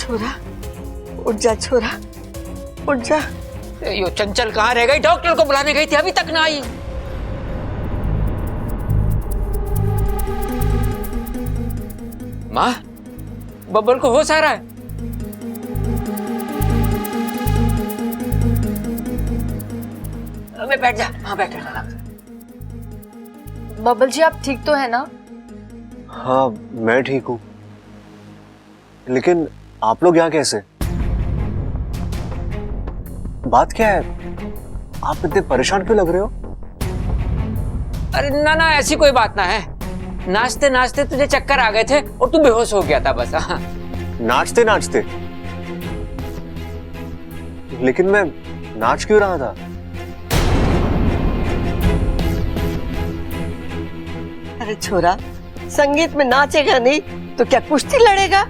छोरा, उठ जा छोरा, उठ जा। यो चंचल कहाँ रह गई? डॉक्टर को बुलाने गई थी, अभी तक ना आई। माँ, बब्बल को होश आ रहा है? अबे बैठ जा, हाँ बैठ जा। बबल जी आप ठीक तो है ना? हाँ मैं ठीक हूँ, लेकिन आप लोग यहाँ कैसे? बात क्या है? आप इतने परेशान क्यों लग रहे हो? अरे ना ना, ऐसी कोई बात ना है। नाचते नाचते तुझे चक्कर आ गए थे और तू बेहोश हो गया था बस। हाँ। नाचते नाचते? लेकिन मैं नाच क्यों रहा था? अरे छोरा, संगीत में नाचेगा नहीं तो क्या कुश्ती लड़ेगा?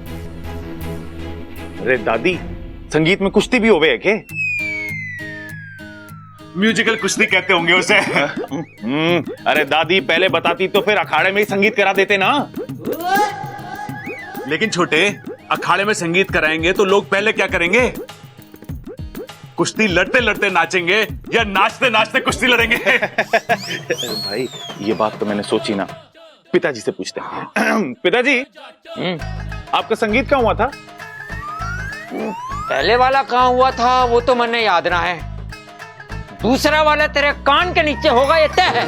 अरे दादी, संगीत में कुश्ती भी होवे है के? म्यूजिकल कुश्ती कहते होंगे उसे। अरे दादी पहले बताती तो फिर अखाड़े में ही संगीत करा देते ना। लेकिन छोटे, अखाड़े में संगीत कराएंगे तो लोग पहले क्या करेंगे? कुश्ती लड़ते लड़ते नाचेंगे या नाचते नाचते कुश्ती लड़ेंगे? भाई ये बात तो मैंने सोची ना, पिताजी से पूछते हैं। पिताजी, आपका संगीत कहाँ हुआ था? पहले वाला कहाँ हुआ था वो तो मैंने याद ना है, दूसरा वाला तेरे कान के नीचे होगा, ये तय है।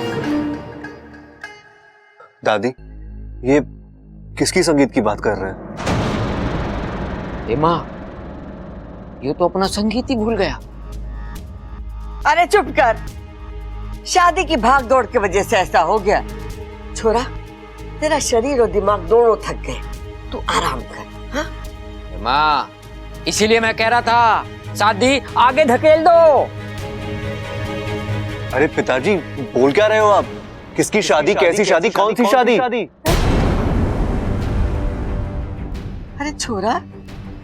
दादी, ये किसकी संगीत की बात कर रहे हैं? ए माँ, ये तो अपना संगीत ही भूल गया। अरे चुप कर, शादी की भाग दौड़ की वजह से ऐसा हो गया। छोरा, तेरा शरीर और दिमाग दोनों थक गए, तू आराम कर। हाँ? ए माँ, इसीलिए मैं कह रहा था शादी आगे धकेल दो। अरे पिताजी, बोल क्या रहे हो आप? किसकी शादी? कैसी शादी? कौन सी शादी? अरे छोरा,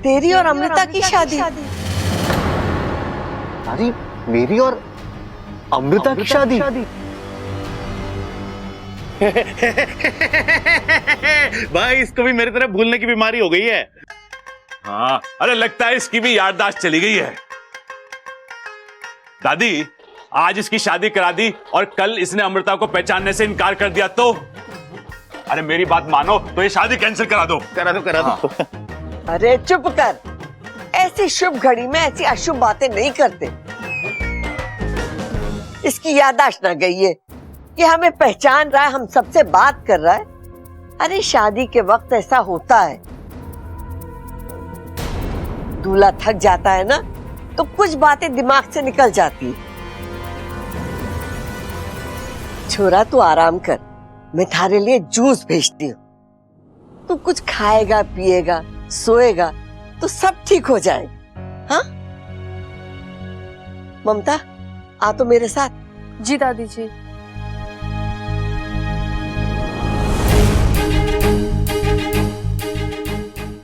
तेरी और अमृता की शादी। अरे मेरी और अमृता की शादी? भाई इसको भी मेरी तरह भूलने की बीमारी हो गई है। हाँ, अरे लगता है इसकी भी याददाश्त चली गई है। दादी, आज इसकी शादी करा दी और कल इसने अमृता को पहचानने से इनकार कर दिया तो? अरे मेरी बात मानो तो ये शादी कैंसिल करा दो। करा दो। अरे चुप कर, ऐसी शुभ घड़ी में ऐसी अशुभ बातें नहीं करते। इसकी याददाश्त ना गई है, ये हमें पहचान रहा है, हम सबसे बात कर रहा है। अरे शादी के वक्त ऐसा होता है, दूल्हा थक जाता है ना तो कुछ बातें दिमाग से निकल जाती है। छोरा तू आराम कर, मैं थारे लिए जूस भेजती हूँ। तू कुछ खाएगा, पिएगा, सोएगा तो सब ठीक हो जाएगा। हाँ ममता, आ तो मेरे साथ। जी दादी जी।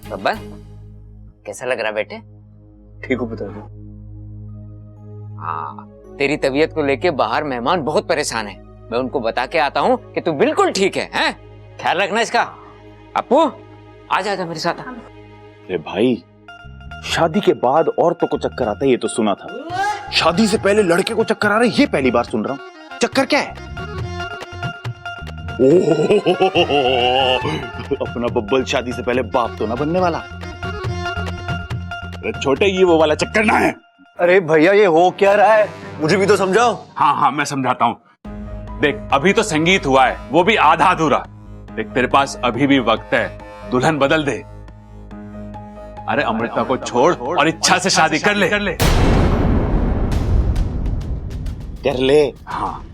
बब्बा, कैसा लग रहा बेटे? ठीक हो पिताजी? हाँ, तेरी तबीयत को लेके बाहर मेहमान बहुत परेशान है। मैं उनको बता के आता हूँ कि तू बिल्कुल ठीक है, हैं? ख्याल रखना इसका। अपू, आजा आजा मेरे साथ। अरे भाई, शादी के बाद औरतों को चक्कर आता है ये तो सुना था, शादी से पहले लड़के को चक्कर आ रहा है ये पहली बार सुन रहा हूँ। चक्कर क्या है? अपना बब्बल शादी से पहले बाप तो ना बनने वाला। अरे छोटे, ये वो वाला चक्कर ना है। अरे भैया, ये हो क्या रहा है? मुझे भी तो समझाओ। हाँ हाँ, मैं समझाता हूँ। देख, अभी तो संगीत हुआ है, वो भी आधा अधूरा। देख, तेरे पास अभी भी वक्त है, दुल्हन बदल दे। अरे अमृता को छोड़ और इच्छा से शादी कर ले। कर ले। हाँ।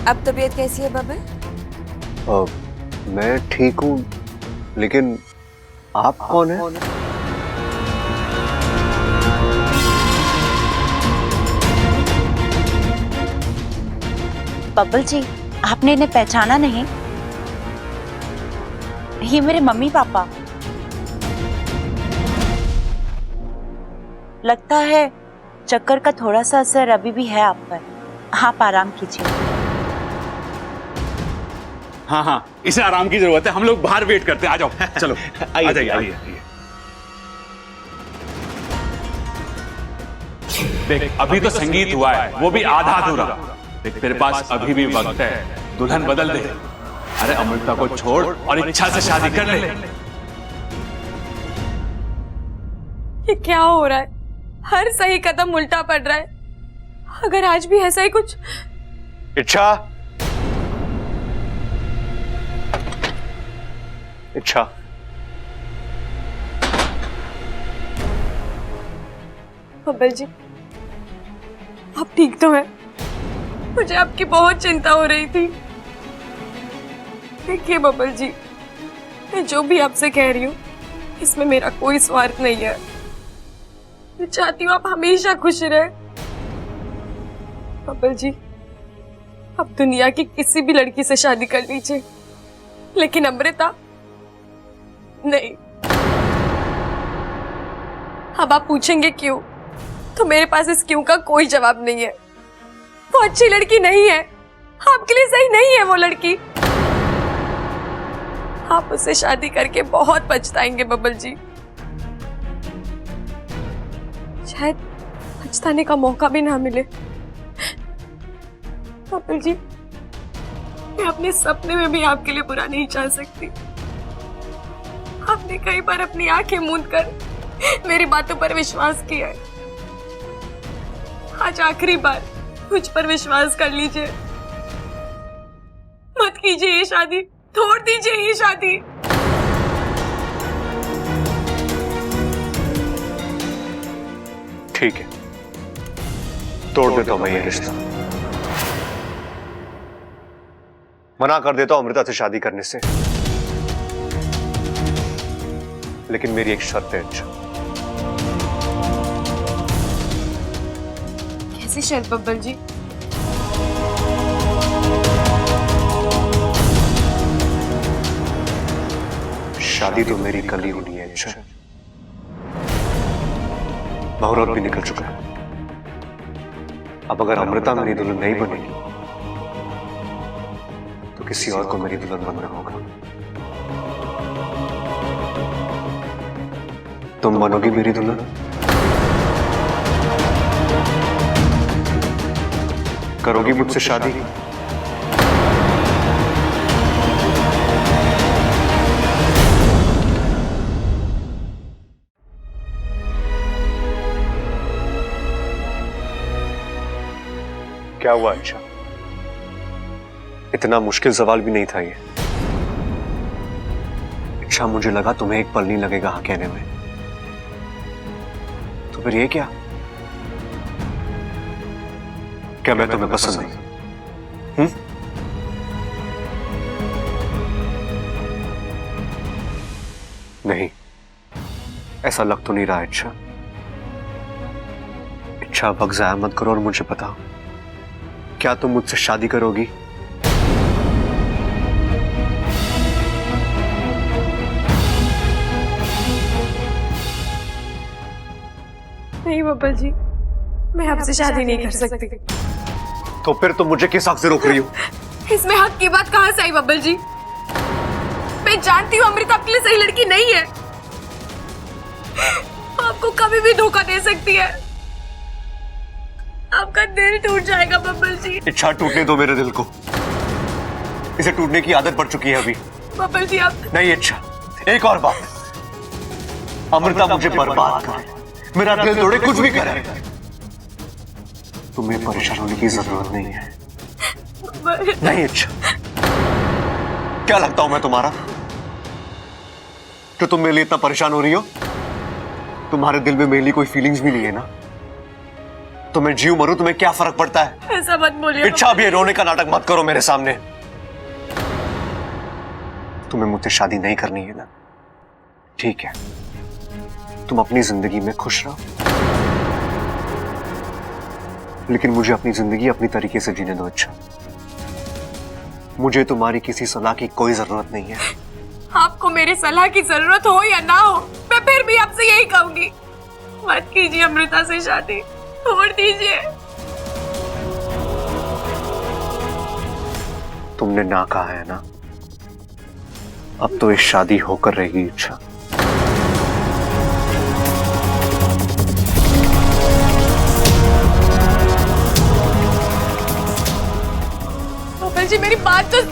अब तबीयत कैसी है बबल? मैं ठीक हूँ, लेकिन आप कौन है? बब्बल जी, आपने इन्हें पहचाना नहीं? ये मेरे मम्मी पापा। लगता है चक्कर का थोड़ा सा असर अभी भी है आप पर। आप आराम कीजिए। हाँ हाँ, इसे आराम की जरूरत है, हम लोग बाहर वेट करते हैं, आ जाओ, चलो आइए, आ जाइए, आइए। आइए। देख अभी तो संगीत हुआ है, वो भी आधा अधूरा। देख तेरे पास अभी भी वक्त है, दुल्हन बदल दे। अरे अमृता को छोड़ और इच्छा से शादी कर ले। ये क्या हो रहा है? हर सही कदम उल्टा पड़ रहा है। अगर आज भी ऐसा ही कुछ। इच्छा, इच्छा, बब्बल जी, आप ठीक तो हैं? मुझे आपकी बहुत चिंता हो रही थी। देखिए बब्बल जी, मैं जो भी आपसे कह रही हूँ इसमें मेरा कोई स्वार्थ नहीं है। मैं चाहती हूँ आप हमेशा खुश रहे। बब्बल जी, आप दुनिया की किसी भी लड़की से शादी कर लीजिए, लेकिन अमृता नहीं। अब आप पूछेंगे क्यों, तो मेरे पास इस क्यों का कोई जवाब नहीं है। वो अच्छी लड़की नहीं है, आपके लिए सही नहीं है वो लड़की। आप उससे शादी करके बहुत पछताएंगे बब्बल जी। शायद पछताने का मौका भी ना मिले। बब्बल जी, मैं अपने सपने में भी आपके लिए बुरा नहीं चाह सकती। आपने कई बार अपनी आंखें मूंद कर मेरी बातों पर विश्वास किया है। आज आखिरी बार मुझ पर विश्वास कर लीजिए। मत कीजिए ये शादी, तोड़ दीजिए ये शादी। ठीक है, तोड़ देता हूं मैं ये रिश्ता। मना कर देता हूं अमृता से शादी करने से, लेकिन मेरी एक शर्त है। अच्छा, कैसी शर्त बब्बल जी? शादी तो मेरी कल ही होनी है। अच्छा, मुहूर्त भी निकल चुका है। अब अगर अमृता मेरी दुल्हन नहीं बनेगी तो किसी और को मेरी दुल्हन बनना होगा। तुम बनोगी मेरी दुल्हन? करोगी मुझसे शादी? क्या हुआ? अच्छा, इतना मुश्किल सवाल भी नहीं था ये। अच्छा, मुझे लगा तुम्हें एक पल नहीं लगेगा हाँ कहने में, तो फिर ये क्या? क्या मैं तुम्हें पसंद नहीं? नहीं, ऐसा लग तो नहीं रहा। अच्छा, अच्छा वक्त जाया मत करो और मुझे बताओ, क्या तुम मुझसे शादी करोगी? नहीं बब्बल जी, मैं आपसे शादी नहीं कर सकती। तो फिर तुम मुझे किस हक से रोक रही हो? इसमें हक की बात कहां से आई बब्बल जी? मैं जानती हूँ अमृता आपके लिए सही लड़की नहीं है। आपको कभी भी धोखा दे सकती है। आपका दिल टूट जाएगा बब्बल जी। इच्छा, टूटने दो मेरे दिल को। इसे टूटने की आदत पड़ चुकी है अभी। बब्बल जी आप नहीं इच्छा, एक और बात, अमृता मुझे बर्बाद करे, मेरा दिल तोड़े, कुछ भी करे, तुम्हें परेशान होने की जरूरत नहीं है। नहीं इच्छा, क्या लगता हूं मैं तुम्हारा कि तुम मेरे लिए इतना परेशान हो रही हो? तुम्हारे दिल में मेरे लिए कोई फीलिंग्स भी नहीं है ना? तो मैं जीव मरूं, तुम्हें क्या फर्क पड़ता है? ऐसा मत बोलिए। इच्छा, अब ये रोने का नाटक मत करो मेरे सामने। तुम्हें मुझसे शादी नहीं करनी है ना? ठीक है, तुम अपनी जिंदगी में खुश रहो, लेकिन मुझे अपनी जिंदगी अपनी तरीके से जीने दो। अच्छा, मुझे तुम्हारी किसी सलाह की कोई जरूरत नहीं है। आपको मेरी सलाह की जरूरत हो या ना हो, मैं फिर भी आपसे यही कहूंगी, मत कीजिए अमृता से शादी, छोड़ दीजिए। तुमने ना कहा है ना, अब तो ये शादी होकर रहेगी इच्छा। कपिल जी मेरी बात तो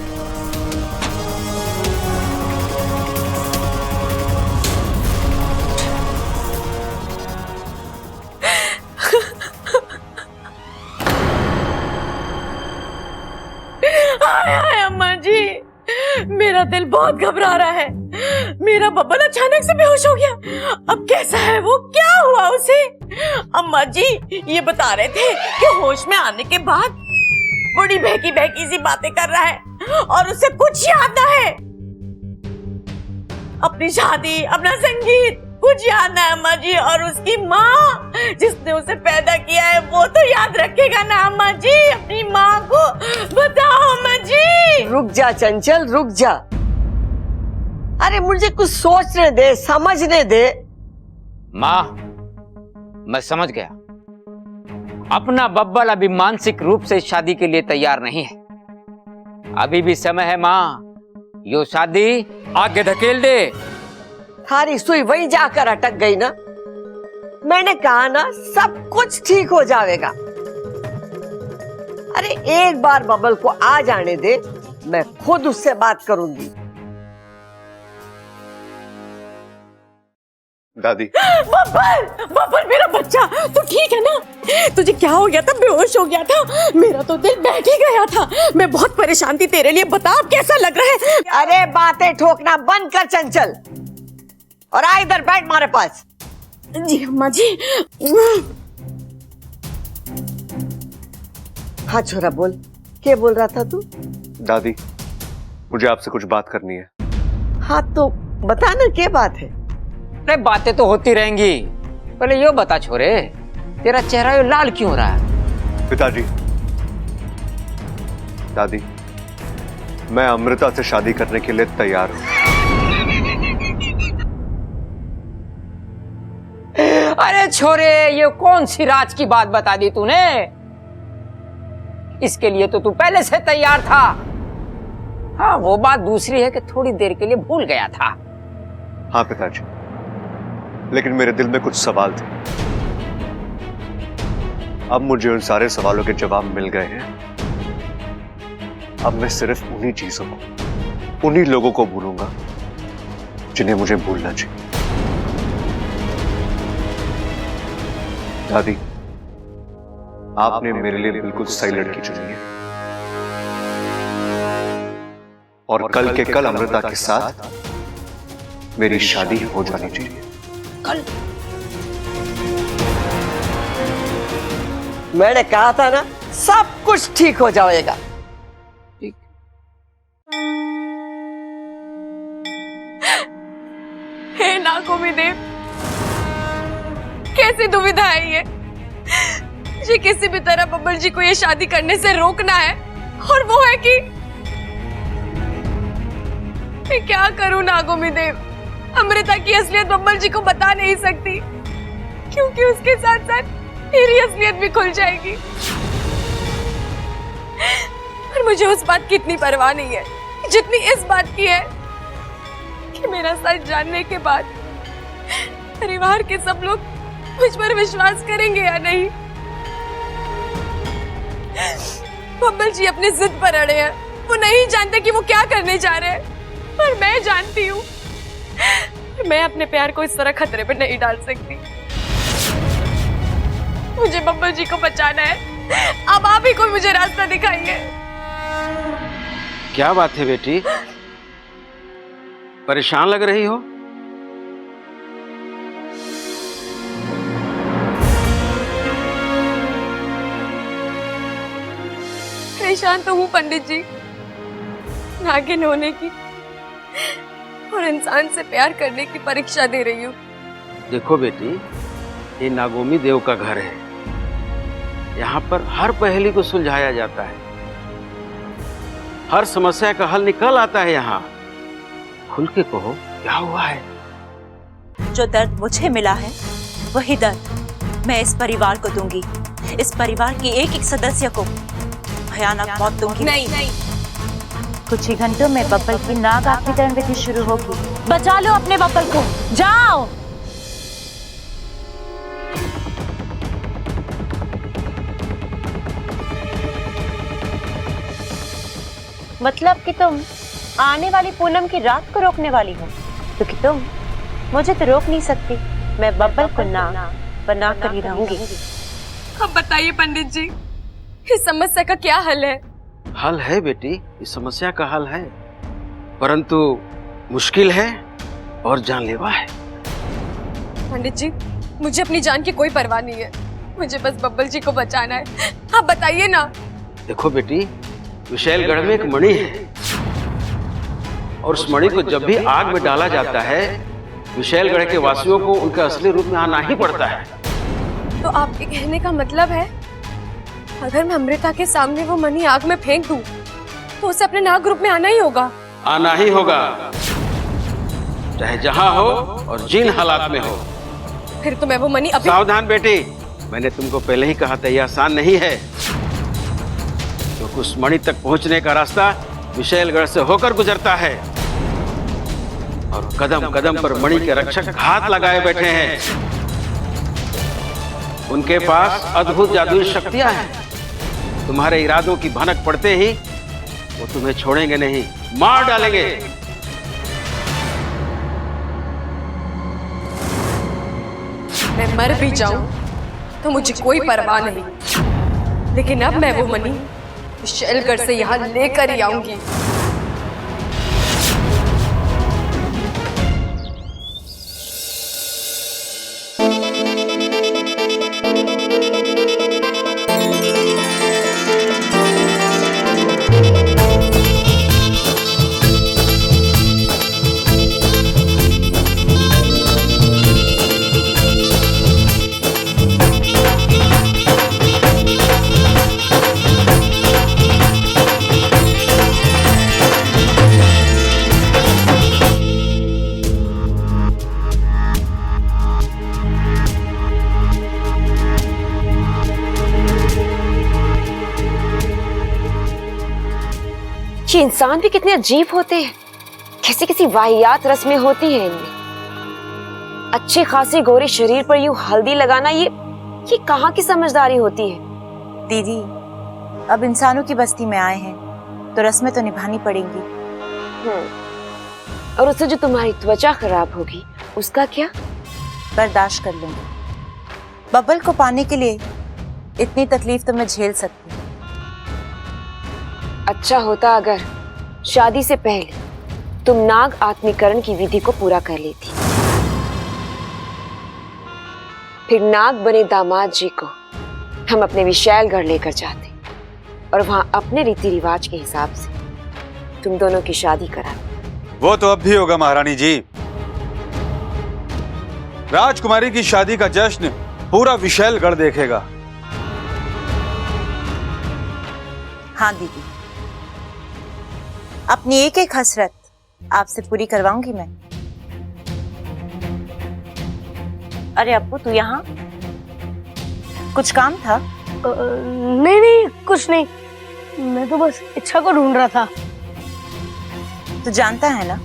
हाय हाय अम्मा जी, मेरा दिल बहुत घबरा रहा है। मेरा बब्बन अचानक से बेहोश हो गया। अब कैसा है वो, क्या हुआ उसे? अम्मा जी ये बता रहे थे कि होश में आने के बाद बड़ी बहकी बहकी सी बातें कर रहा है और उसे कुछ याद ना है। अपनी शादी, अपना संगीत कुछ याद ना है अम्मा जी। और उसकी माँ जिसने उसे पैदा किया है वो तो याद रखेगा ना अम्मा जी, अपनी माँ को बताओ अम्मा जी। रुक जा चंचल, रुक जा। अरे मुझे कुछ सोचने दे, समझने दे। माँ, मैं समझ गया। अपना बब्बल अभी मानसिक रूप से शादी के लिए तैयार नहीं है। अभी भी समय है माँ, यो शादी आगे धकेल दे। थारी सुई वहीं जाकर अटक गई ना। मैंने कहा ना सब कुछ ठीक हो जाएगा। अरे एक बार बबल को आ जाने दे, मैं खुद उससे बात करूंगी। दादी। बब्बल, बब्बल मेरा बच्चा, तू ठीक है ना? तुझे क्या हो गया था? बेहोश हो गया था? मेरा तो दिल बैठ ही गया था। मैं बहुत परेशान थी तेरे लिए। बता अब कैसा लग रहा है? अरे बातें ठोकना बंद कर चंचल और आ इधर बैठ हमारे पास। जी अम्मा जी। हाँ छोरा बोल, क्या बोल रहा था तू? दादी मुझे आपसे कुछ बात करनी है। हाँ तो बता ना क्या बात है। अरे बातें तो होती रहेंगी, पहले यो बता छोरे, तेरा चेहरा यो लाल क्यों हो रहा है? पिताजी, दादी मैं अमृता से शादी करने के लिए तैयार हूं। अरे छोरे, ये कौन सी राज की बात बता दी तूने? इसके लिए तो तू पहले से तैयार था। हाँ वो बात दूसरी है कि थोड़ी देर के लिए भूल गया था। हाँ पिताजी, लेकिन मेरे दिल में कुछ सवाल थे। अब मुझे उन सारे सवालों के जवाब मिल गए हैं। अब मैं सिर्फ उन्हीं चीजों को, उन्हीं लोगों को भूलूंगा जिन्हें मुझे भूलना चाहिए। दादी आपने मेरे लिए बिल्कुल सही लड़की चुनी है और कल के कल अमृता के साथ मेरी शादी हो जानी चाहिए। कल? मैंने कहा था ना सब कुछ ठीक हो जाएगा। ठीक। हे नागोमी देव, कैसी दुविधा है ये? मुझे किसी भी तरह बब्बल जी को ये शादी करने से रोकना है और वो है कि मैं क्या करूं नागोमी देव? अमृता की असलियत बब्बल जी को बता नहीं सकती क्योंकि उसके साथ साथ मेरी असलियत भी खुल जाएगी। पर मुझे उस बात की इतनी परवाह नहीं है जितनी इस बात की है कि मेरा सच जानने के बाद परिवार के सब लोग मुझ पर विश्वास करेंगे या नहीं। बब्बल जी अपनी जिद पर अड़े हैं। वो नहीं जानते कि वो क्या करने जा रहे हैं, पर मैं जानती हूँ। मैं अपने प्यार को इस तरह खतरे पे नहीं डाल सकती। मुझे बब्बल जी को बचाना है। अब आप ही कोई मुझे रास्ता दिखाइए। क्या बात है बेटी, परेशान लग रही हो? परेशान तो हूँ पंडित जी, नागिन होने की और इंसान से प्यार करने की परीक्षा दे रही हूँ। देखो बेटी, ये नागोमी देव का घर है। यहाँ पर हर पहेली को सुलझाया जाता है, हर समस्या का हल निकल आता है। यहाँ खुल के कहो क्या हुआ है। जो दर्द मुझे मिला है वही दर्द मैं इस परिवार को दूंगी। इस परिवार की एक एक सदस्य को भयानक मौत दूंगी। नहीं, कुछ ही घंटों में बब्बल की नाग आत्मीकरण विधि शुरू होगी। बचा लो अपने बब्बल को, जाओ। मतलब कि तुम आने वाली पूनम की रात को रोकने वाली हो, क्योंकि तुम मुझे तो रोक नहीं सकती। मैं बब्बल को नाग बना कर ही रहूंगी। अब बताइए पंडित जी, इस समस्या का क्या हल है? हल है बेटी, इस समस्या का हल है, परंतु मुश्किल है और जानलेवा है। पंडित जी, मुझे अपनी जान की कोई परवाह नहीं है, मुझे बस बब्बल जी को बचाना है। आप बताइए ना। देखो बेटी, विशैलगढ़ में एक मणि है और उस मणि को जब भी आग में डाला जाता है, विशैलगढ़ के वासियों को उनका असली रूप में आना ही पड़ता है। तो आपके कहने का मतलब है, अगर मैं अमृता के सामने वो मणि आग में फेंक दूं, तो उसे अपने नाग रूप में आना ही होगा? आना ही होगा, चाहे जहां हो और जिन हालात में हो। फिर तो मैं वो मणि अभी... सावधान बेटी, मैंने तुमको पहले ही कहा था यह आसान नहीं है, क्योंकि उस मणि तक पहुंचने का रास्ता विशैलगढ़ से होकर गुजरता है और कदम कदम पर मणि के रक्षक हाथ लगाए बैठे हैं। उनके पास अद्भुत जादुई शक्तियां हैं। तुम्हारे इरादों की भनक पड़ते ही वो तुम्हें छोड़ेंगे नहीं, मार डालेंगे। मैं मर भी जाऊं तो मुझे कोई परवाह नहीं, लेकिन अब मैं वो मणि विशैलगढ़ से यहाँ लेकर ही आऊंगी। ये इंसान भी कितने अजीब होते हैं, किसी किसी वाहियात रस्में होती हैं इनमें। अच्छी खासी गोरे शरीर पर यूं हल्दी लगाना, ये कहाँ की समझदारी होती है? दीदी, अब इंसानों की बस्ती में आए हैं तो रस्में तो निभानी पड़ेंगी। और उससे जो तुम्हारी त्वचा खराब होगी उसका क्या? बर्दाश्त कर लूंगी। बब्बल को पाने के लिए इतनी तकलीफ तो मैं झेल सकती हूँ। अच्छा होता अगर शादी से पहले तुम नाग आत्मीकरण की विधि को पूरा कर लेती, फिर नाग बने दामाद जी को हम अपने विशैलगढ़ लेकर जाते और वहां अपने रीति रिवाज के हिसाब से तुम दोनों की शादी करा। वो तो अब भी होगा महारानी जी। राजकुमारी की शादी का जश्न पूरा विशैलगढ़ देखेगा। हाँ दीदी, अपनी एक एक हसरत आपसे पूरी करवाऊंगी मैं। अरे अप्पू, तू यहाँ? कुछ काम था? नहीं नहीं, कुछ नहीं, मैं तो बस इच्छा को ढूंढ रहा था। तू जानता है ना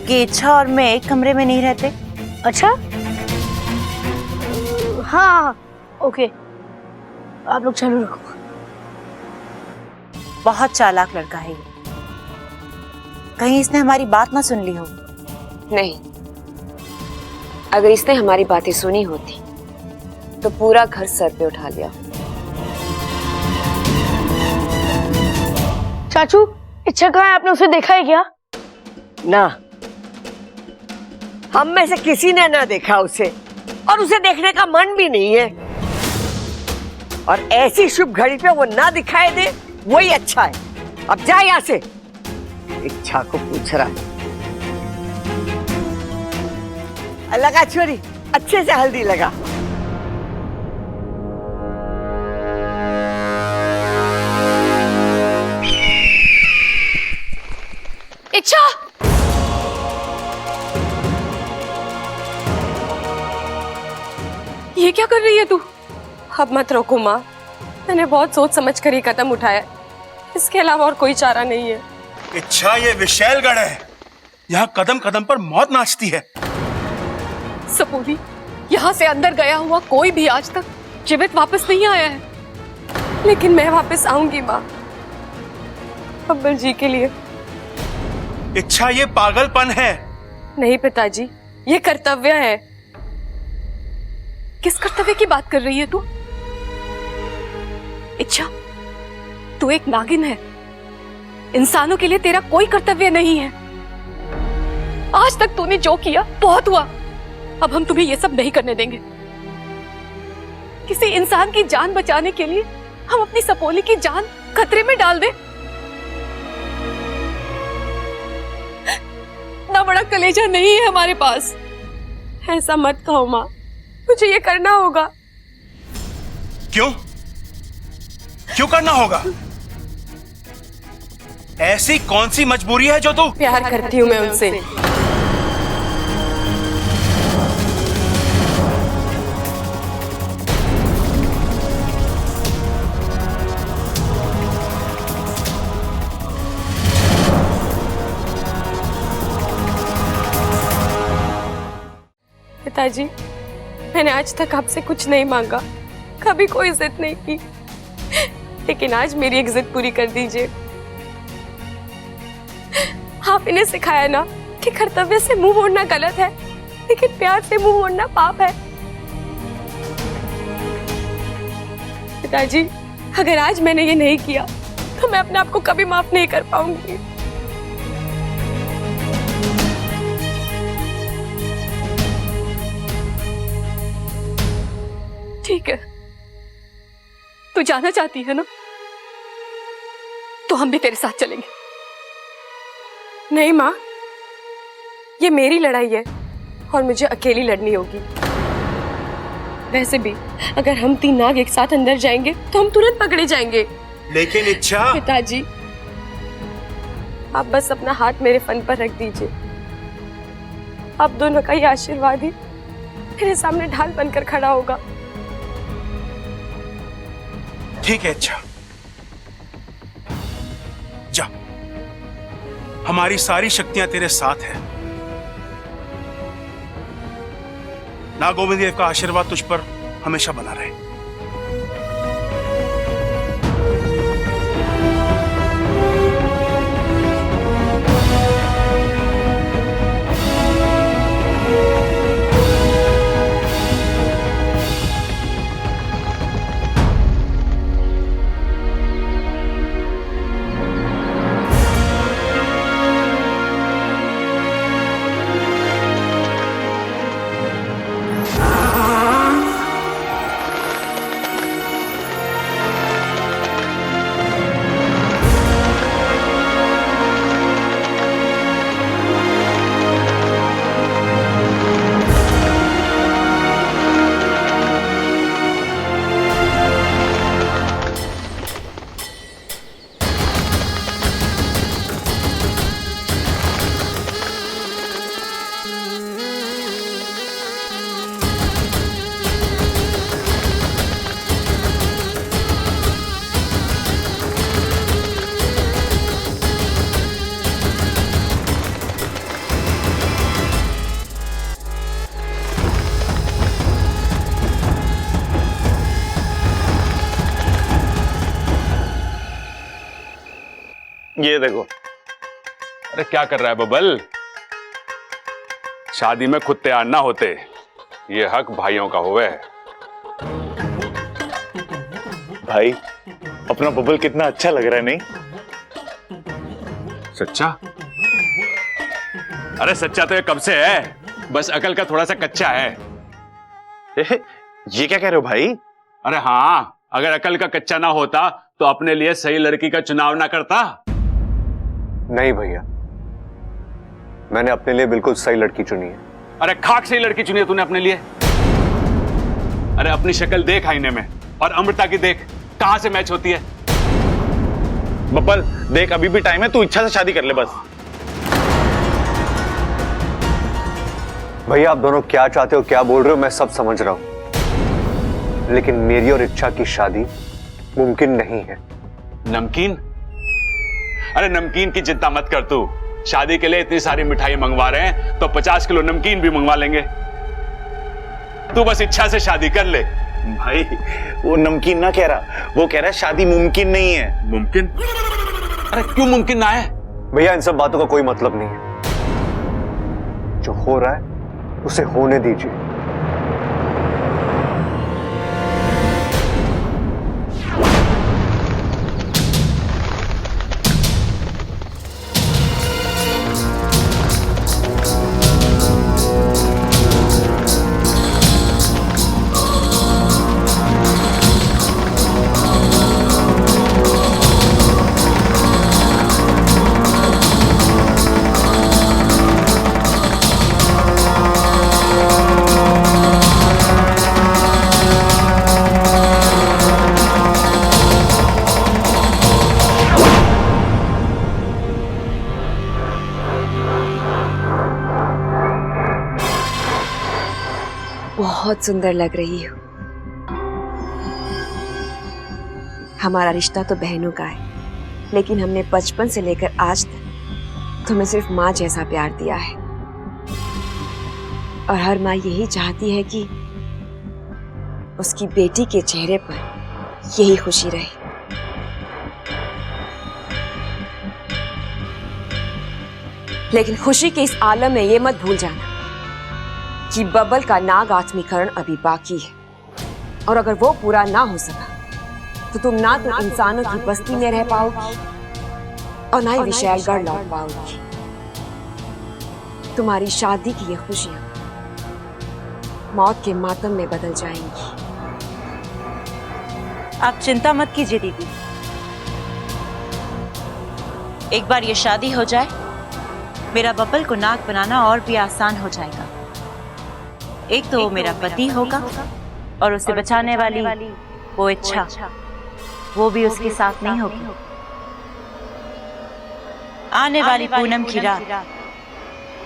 कि इच्छा और मैं एक कमरे में नहीं रहते। अच्छा, हाँ ओके, आप लोग चालू रखो। बहुत चालाक लड़का है ये, कहीं इसने हमारी बात ना सुन ली हो। नहीं, अगर इसने हमारी बातें सुनी होती तो पूरा घर सर पे उठा लिया। चाचू, इच्छा कहाँ है? आपने उसे देखा है क्या? ना, हम में से किसी ने ना देखा उसे, और उसे देखने का मन भी नहीं है। और ऐसी शुभ घड़ी पे वो ना दिखाई दे, वही अच्छा है। अब जा यहाँ से। इच्छा को पूछ रहा लगा छोरी, अच्छे से हल्दी लगा। इच्छा, ये क्या कर रही है तू? अब मत रोको माँ, मैंने बहुत सोच समझ कर ये कदम उठाया। इसके अलावा और कोई चारा नहीं है। इच्छा, ये विशैलगढ़ है, यहाँ कदम कदम पर मौत नाचती है। सपूरी, यहाँ से अंदर गया हुआ कोई भी आज तक जीवित वापस नहीं आया है, लेकिन मैं वापस आऊंगी माँ, बब्बर जी के लिए। इच्छा, ये पागलपन है। नहीं पिताजी, ये कर्तव्य है। किस कर्तव्य की बात कर रही है तू? इच्छा, तू एक नागिन है, इंसानों के लिए तेरा कोई कर्तव्य नहीं है। आज तक तूने जो किया बहुत हुआ, अब हम तुम्हें ये सब नहीं करने देंगे। किसी इंसान की जान बचाने के लिए हम अपनी सपोली की जान खतरे में डाल दें? ना बड़ा कलेजा नहीं है हमारे पास। ऐसा मत कहो माँ, मुझे ये करना होगा। क्यों? क्यों करना होगा? ऐसी कौन सी मजबूरी है जो तू? प्यार करती हूँ मैं उनसे। पिताजी, मैंने आज तक आपसे कुछ नहीं मांगा, कभी कोई जिद नहीं की, लेकिन आज मेरी एक जिद पूरी कर दीजिए। आप इन्हें सिखाया ना कि कर्तव्य से मुंह मोड़ना गलत है, लेकिन प्यार से मुंह मोड़ना पाप है। पिताजी, अगर आज मैंने ये नहीं किया तो मैं अपने आप को कभी माफ नहीं कर पाऊंगी। ठीक है, तू जाना चाहती है ना, तो हम भी तेरे साथ चलेंगे। नहीं माँ, ये मेरी लड़ाई है और मुझे अकेली लड़नी होगी। वैसे भी अगर हम 3 नाग एक साथ अंदर जाएंगे तो हम तुरंत पकड़े जाएंगे। लेकिन इच्छा। पिताजी, आप बस अपना हाथ मेरे फन पर रख दीजिए। आप दोनों का ये आशीर्वाद ही मेरे सामने ढाल बनकर खड़ा होगा। ठीक है इच्छा, जा, हमारी सारी शक्तियां तेरे साथ है। नागोविंद देव का आशीर्वाद तुझ पर हमेशा बना रहे। ये देखो। अरे क्या कर रहा है बबल? शादी में खुद तैयार ना होते, ये हक भाइयों का हुए। भाई, अपना बबल कितना अच्छा लग रहा है, नहीं? सच्चा? अरे सच्चा तो ये कब से है, बस अकल का थोड़ा सा कच्चा है। ये क्या कह रहे हो भाई? अरे हाँ, अगर अकल का कच्चा ना होता तो अपने लिए सही लड़की का चुनाव ना करता। नहीं भैया, मैंने अपने लिए बिल्कुल सही लड़की चुनी है। अरे खाक सही लड़की चुनी है तूने अपने लिए। अरे अपनी शक्ल देख आईने में और अमृता की देख, कहां से मैच होती है। बब्बल देख, अभी भी टाइम है, तू इच्छा से शादी कर ले बस। भैया आप दोनों क्या चाहते हो, क्या बोल रहे हो, मैं सब समझ रहा हूं, लेकिन मेरी और इच्छा की शादी मुमकिन नहीं है। नमकीन? अरे नमकीन की चिंता मत कर तू, शादी के लिए इतनी सारी मिठाई मंगवा रहे हैं तो 50 किलो नमकीन भी मंगवा लेंगे। तू बस इच्छा से शादी कर ले। भाई वो नमकीन ना कह रहा, वो कह रहा है शादी मुमकिन नहीं है। मुमकिन? अरे क्यों मुमकिन ना है? भैया इन सब बातों का कोई मतलब नहीं है। जो हो रहा है उसे होने दीजिए। बहुत सुंदर लग रही हो। हमारा रिश्ता तो बहनों का है, लेकिन हमने बचपन से लेकर आज तक तुम्हें सिर्फ माँ जैसा प्यार दिया है। और हर माँ यही चाहती है कि उसकी बेटी के चेहरे पर यही खुशी रहे। लेकिन खुशी के इस आलम में ये मत भूल जाना कि बबल का नाग आत्मीकरण अभी बाकी है, और अगर वो पूरा ना हो सका तो तुम ना तो इंसानों की बस्ती में रह पाओगी और ना ही विशालगढ़ लौट पाओगी। तुम्हारी शादी की ये खुशियां मौत के मातम में बदल जाएंगी। आप चिंता मत कीजिए दीदी, एक बार ये शादी हो जाए, मेरा बबल को नाग बनाना और भी आसान हो जाएगा। एक तो वो मेरा पति होगा और उसे बचाने वाली वो इच्छा, वो भी उसके साथ नहीं होगी। आने वाली पूनम की रात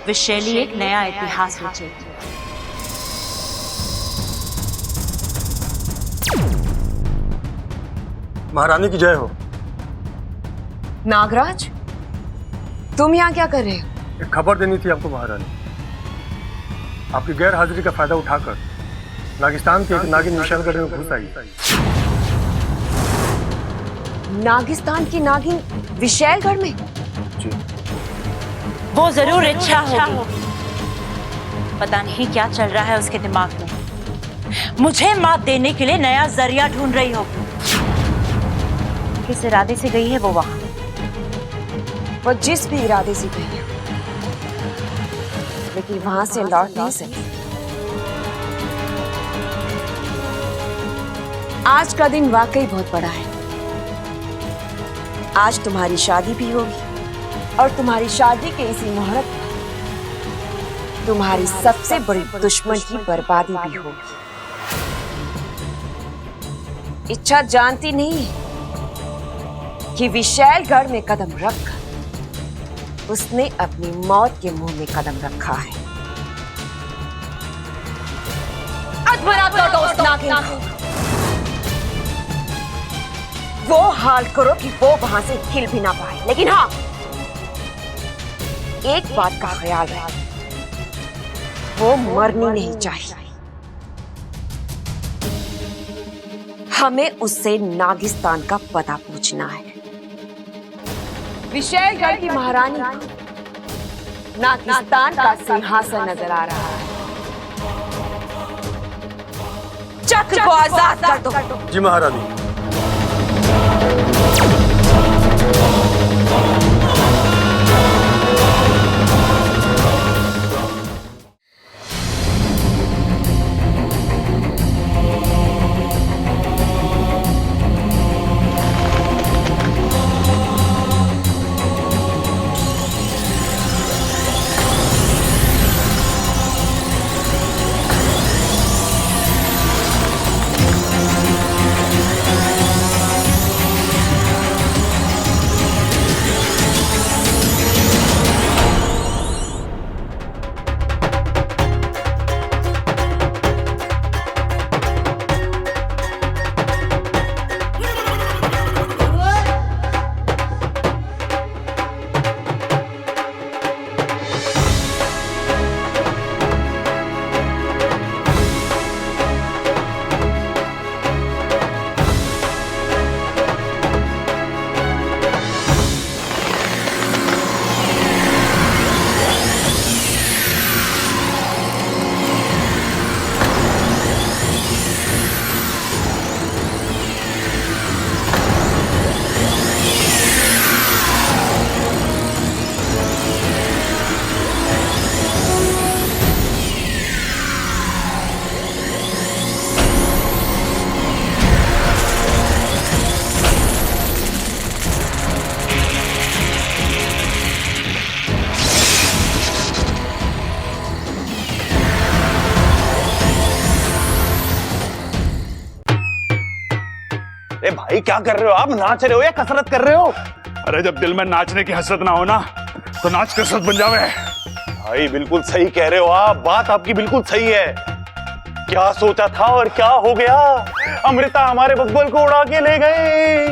विशैली एक नया इतिहास रचेगी। महारानी की जय हो। नागराज, तुम यहाँ क्या कर रहे हो? एक खबर देनी थी आपको महारानी। आपकी गैर हाजिरी का फायदा उठाकर नागिस्तान के एक नागिन विशालगढ़ में घुस आई। नागिस्तान की नागिन विशालगढ़ में? वो जरूर इच्छा होगी, पता नहीं क्या चल रहा है उसके दिमाग में। मुझे मात देने के लिए नया जरिया ढूंढ रही होगी। किस इरादे से गई है वो वहां? वो जिस भी इरादे से गई है, लेकिन वहां से लौट नहीं सकी। आज का दिन वाकई बहुत बड़ा है। आज तुम्हारी शादी भी होगी और तुम्हारी शादी के इसी मुहूर्त पर तुम्हारी सबसे बड़ी दुश्मन की बर्बादी भी होगी। इच्छा जानती नहीं है कि विशालगढ़ में कदम रखकर उसने अपनी मौत के मुंह में कदम रखा है। अधमरा तो उस नागिन को वो हाल करो कि वो वहां से हिल भी ना पाए। लेकिन हाँ, एक बात का ख्याल रहे, वो मरनी नहीं चाहिए। हमें उससे नागिस्तान का पता पूछना है। विशालगढ़ की महारानी को नागिस्तान का सिंहासन नजर आ रहा है। चक्र को आजाद कर दो। जी महारानी। भाई क्या कर रहे हो आप? नाच रहे हो या कसरत कर रहे हो? अरे जब दिल में नाचने की हसरत ना हो ना तो नाच कसरत बन जावे। भाई बिल्कुल सही कह रहे हो आप, बात आपकी बिल्कुल सही है। क्या सोचा था और क्या हो गया? अमृता हमारे बब्बल को उड़ा के ले गए।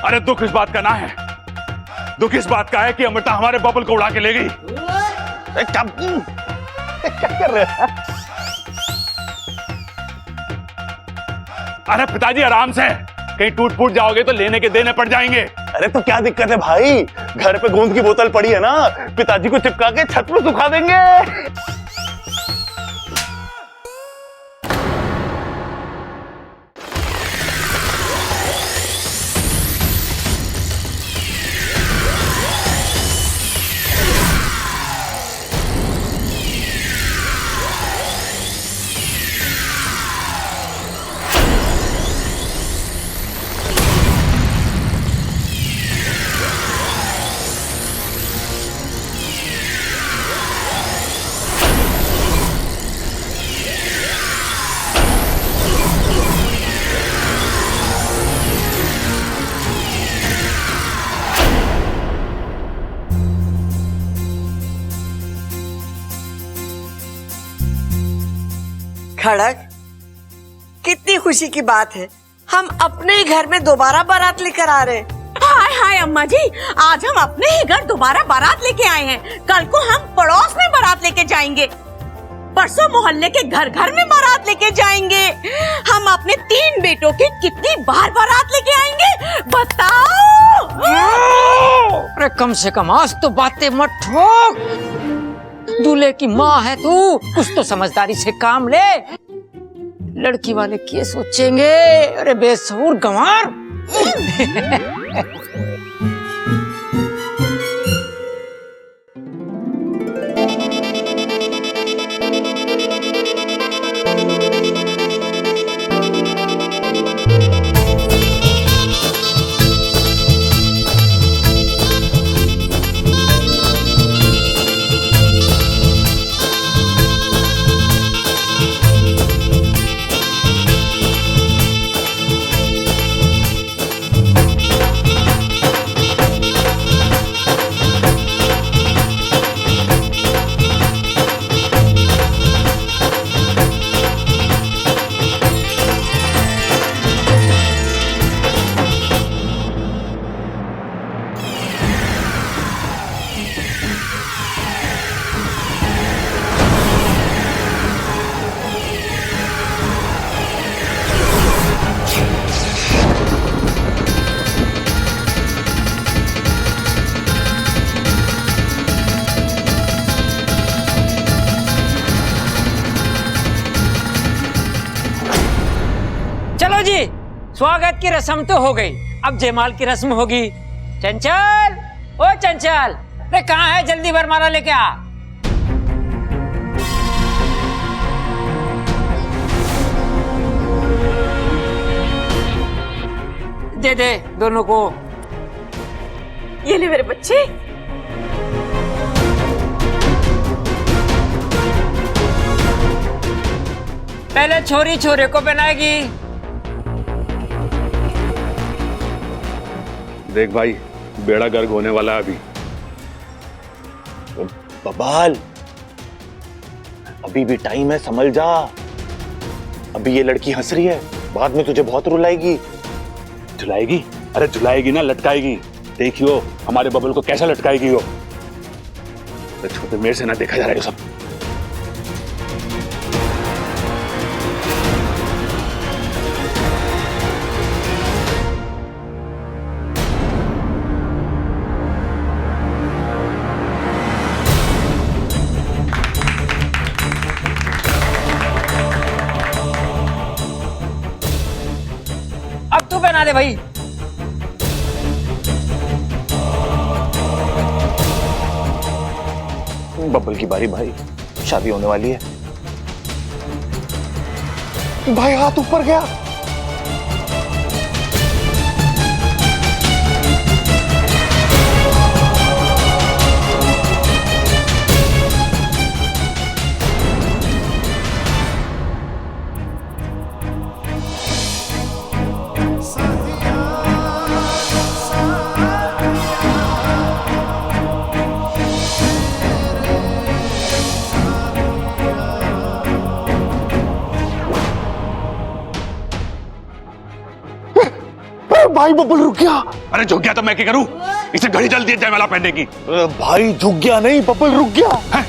अरे दुख इस बात का ना है, दुख इस बात का है कि अमृता हमारे बबल को उड़ा के ले गई। क्या कर रहे हैं? अरे पिताजी आराम से, कहीं टूट फूट जाओगे तो लेने के देने पड़ जाएंगे। अरे तो क्या दिक्कत है भाई, घर पे गोंद की बोतल पड़ी है ना, पिताजी को चिपका के छत पे सुखा देंगे। खड़क, कितनी खुशी की बात है, हम अपने ही घर में दोबारा बारात लेकर आ रहे हैं। हाय हाय अम्मा जी, आज हम अपने ही घर दोबारा बारात लेके आए हैं। कल को हम पड़ोस में बारात लेके जाएंगे, परसों मोहल्ले के घर घर में बारात लेके जाएंगे। हम अपने 3 बेटों की कितनी बार बारात लेके आएंगे बताओ। अरे कम से कम आज तो बातें मत ठोक। दूल्हे की माँ है तू, कुछ तो समझदारी से काम ले। लड़की वाले क्या सोचेंगे? अरे बेसुर गंवार। चलो जी, स्वागत की रस्म तो हो गई, अब जयमाल की रस्म होगी। चंचल, ओ चंचल, अरे कहाँ है? जल्दी वरमाला लेके आ। दे दे दोनों को। ये ले मेरे बच्चे। पहले छोरी छोरे को पहनाएगी। देख भाई, बेड़ा गर्क होने वाला है अभी। बबाल, अभी भी टाइम है, संभल जा। अभी ये लड़की हंस रही है, बाद में तुझे बहुत रुलाएगी। झुलाएगी? अरे झुलाएगी ना, लटकाएगी। देखियो हमारे बबल को कैसा लटकाएगी वो। छोटे मेरे से ना देखा जा रहा है सब। अब तू पहना दे भाई। बब्बल की बारी भाई, शादी होने वाली है। भाई हाथ ऊपर गया। भाई बब्बल रुक गया। अरे झुक गया तो मैं क्या करूं? इसे घड़ी जल्दी है जयमाला पहनने की। भाई झुक गया नहीं, बब्बल रुक गया है?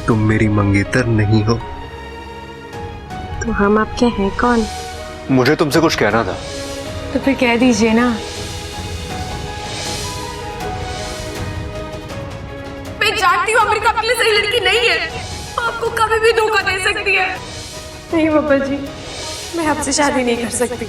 तुम मेरी मंगेतर नहीं हो। तो हम आपके हैं कौन? मुझे तुमसे कुछ कहना था। तो फिर कह दीजिए ना। मैं जानती हूँ अमृता आपके लिए सही लड़की नहीं है, आपको कभी भी धोखा दे सकती है। नहीं बब्बल जी, मैं आपसे शादी नहीं कर सकती।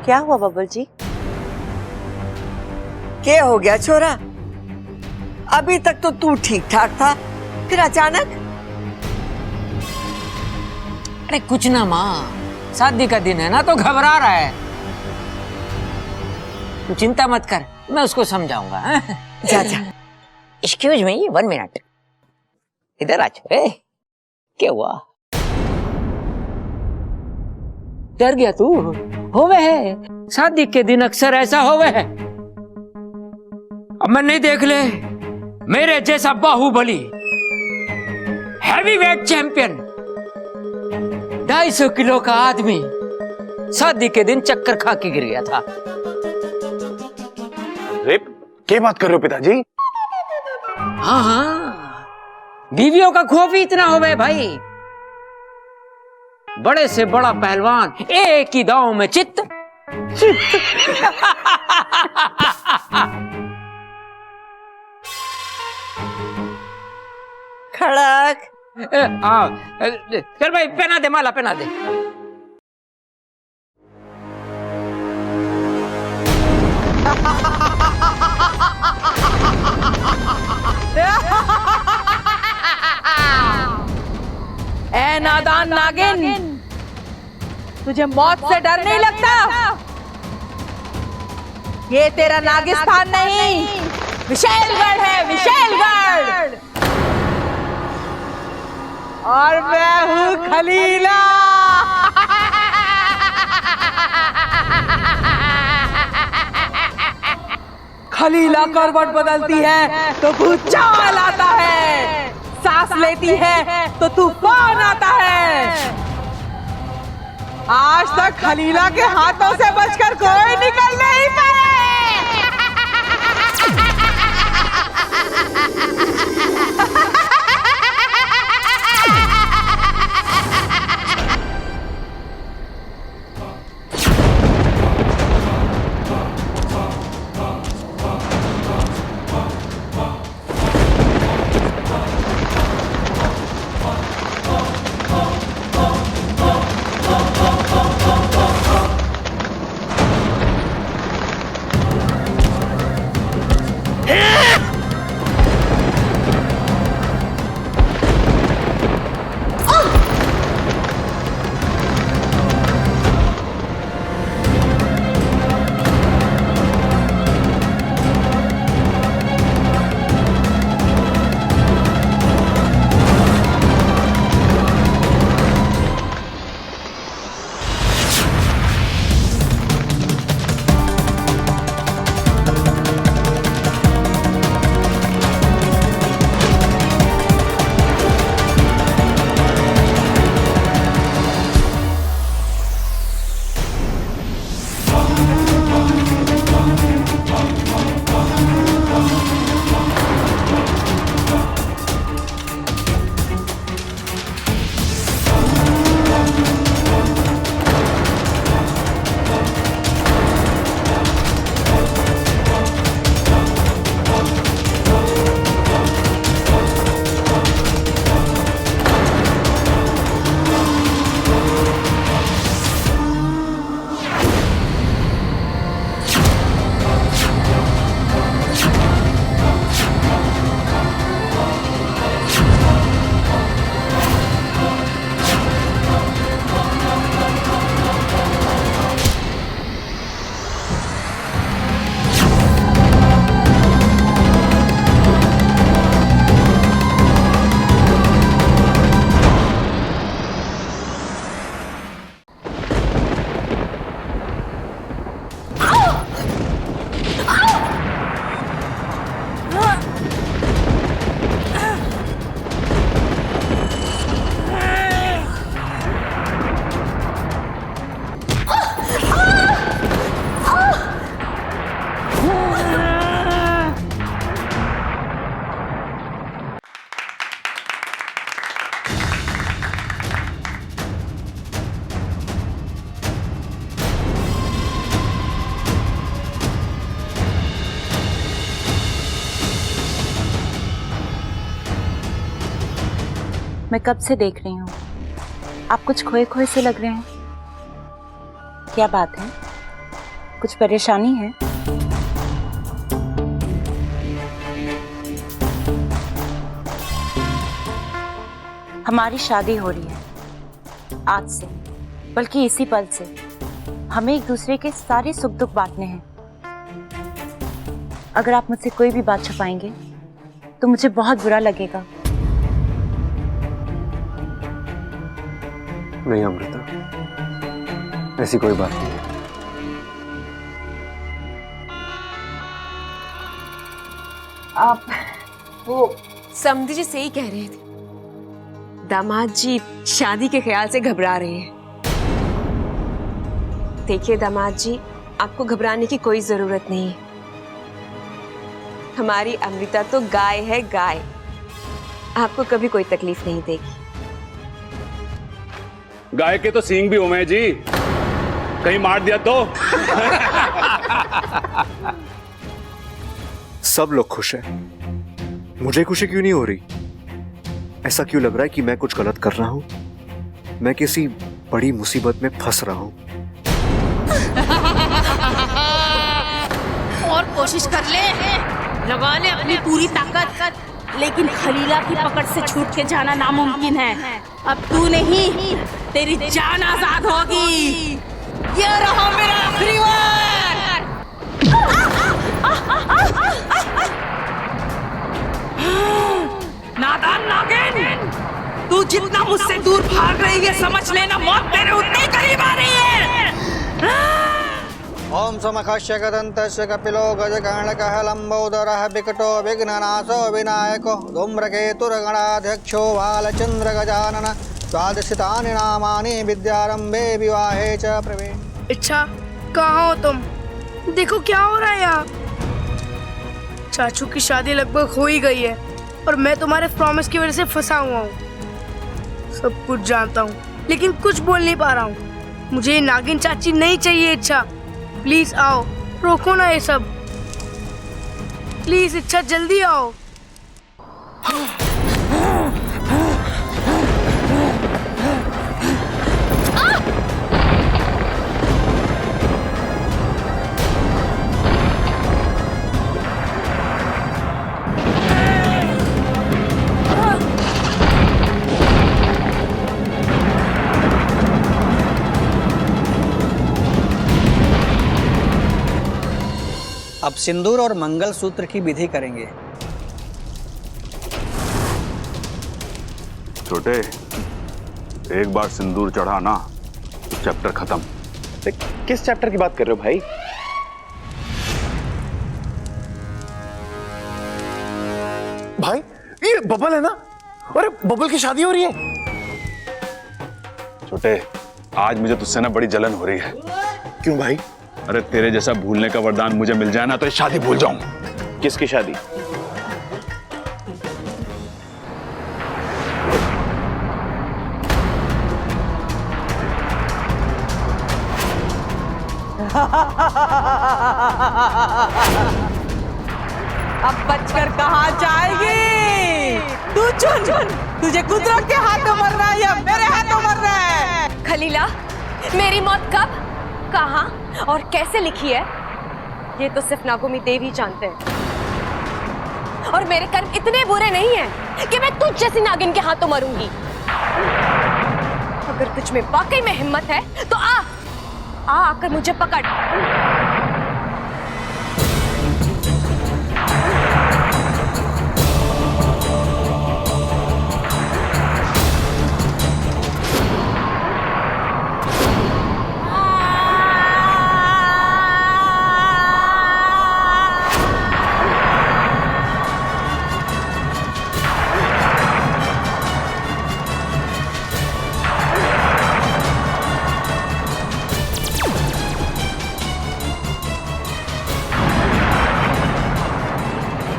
क्या हुआ बब्बल जी? क्या हो गया छोरा? अभी तक तो तू ठीक ठाक था, फिर अचानक? अरे कुछ ना माँ, शादी का दिन है ना तो घबरा रहा है। तू चिंता मत कर, मैं उसको समझाऊंगा। जा जा। एक्सक्यूज मी 1 मिनट, इधर आ। क्या हुआ? डर गया तू? होवे है, शादी के दिन अक्सर ऐसा होवे है। अब मैं नहीं देख ले, मेरे जैसा बाहुबली हैवीवेट चैंपियन 250 किलो का आदमी शादी के दिन चक्कर खा के गिर गया था। अरे क्या बात कर रहे हो पिताजी? हाँ हाँ, बीवियों का खौफ ही इतना होवे भाई। बड़े से बड़ा पहलवान एक ही दांव में चित्त। खड़क। चल भाई, पहना दे माला, पहना दे। ए नादान नागिन, तुझे मौत से डर नहीं लगता? ये तेरा नागिस्तान नहीं, विशेलगढ़ है, विशेलगढ़। और मैं हूँ खलीला। खलीला करवट बदलती है तो भूचाल आता है, सांस लेती है तो तूफान आता है। आज तक खलीला के हाथों से बचकर कोई निकल नहीं पाया। मैं कब से देख रही हूँ, आप कुछ खोए खोए से लग रहे हैं। क्या बात है, कुछ परेशानी है? हमारी शादी हो रही है आज से, बल्कि इसी पल से। हमें एक दूसरे के सारे सुख दुख बांटने हैं। अगर आप मुझसे कोई भी बात छुपाएंगे तो मुझे बहुत बुरा लगेगा। नहीं अमृता, ऐसी कोई बात नहीं है। आप वो समधी जी सही कह रहे थे, दामाद जी शादी के ख्याल से घबरा रहे हैं। देखिए दामाद जी, आपको घबराने की कोई जरूरत नहीं है। हमारी अमृता तो गाय है, गाय। आपको कभी कोई तकलीफ नहीं देगी। गाय के तो सींग भी हुए हैं जी, कहीं मार दिया तो। सब लोग खुश हैं, मुझे खुशी क्यों नहीं हो रही? ऐसा क्यों लग रहा है कि मैं कुछ गलत कर रहा हूं? मैं किसी बड़ी मुसीबत में फंस रहा हूं। और कोशिश कर ले, लगा ले अपनी पूरी ताकत, लेकिन खलीला की पकड़ से छूट के जाना नामुमकिन है। अब तू नहीं, तेरी जान आजाद होगी। ये रहा मेरा आखिरी वार। नादान नागिन, तू जितना मुझसे दूर भाग रही है, समझ लेना मौत तेरे उतने करीब आ रही है। ओम समखस्य गदन्तस्य कपिलो गजकर्णकः लम्बोदरः विकटो विघ्ननाशो विनायको धूम्रकेतुर्गणाध्यक्षो बालचन्द्रगजानन द्वादशतानि नामानि विद्यारम्भे विवाहे च प्रवेश। अच्छा, कहाँ हो तुम? देखो क्या हो रहा है यहाँ। चाचू की शादी लगभग हो ही गई है और मैं तुम्हारे प्रॉमिस की वजह से फंसा हुआ हूँ। सब कुछ जानता हूँ लेकिन कुछ बोल नहीं पा रहा हूँ। मुझे ये नागिन चाची नहीं चाहिए। इच्छा प्लीज आओ, रोको ना ये सब। प्लीज इच्छा जल्दी आओ। अब सिंदूर और मंगल सूत्र की विधि करेंगे। छोटे, एक बार सिंदूर चढ़ा ना तो चैप्टर खत्म। किस चैप्टर की बात कर रहे हो भाई? भाई ये बबल है ना? अरे बबल की शादी हो रही है। छोटे, आज मुझे तुझसे ना बड़ी जलन हो रही है। क्यों भाई? अरे तेरे जैसा भूलने का वरदान मुझे मिल जाए ना तो ये शादी भूल जाऊं। किसकी शादी? अब बचकर कहाँ जाएगी? तू चुन, तुझे कुदरत के हाथों मरना है या मेरे हाथों मरना है? खलीला, मेरी मौत कब, कहाँ और कैसे लिखी है, ये तो सिर्फ नागोमी देवी जानते हैं। और मेरे कर्म इतने बुरे नहीं हैं कि मैं तुझ जैसी नागिन के हाथों मरूंगी। अगर तुझ में वाकई में हिम्मत है तो आकर मुझे पकड़।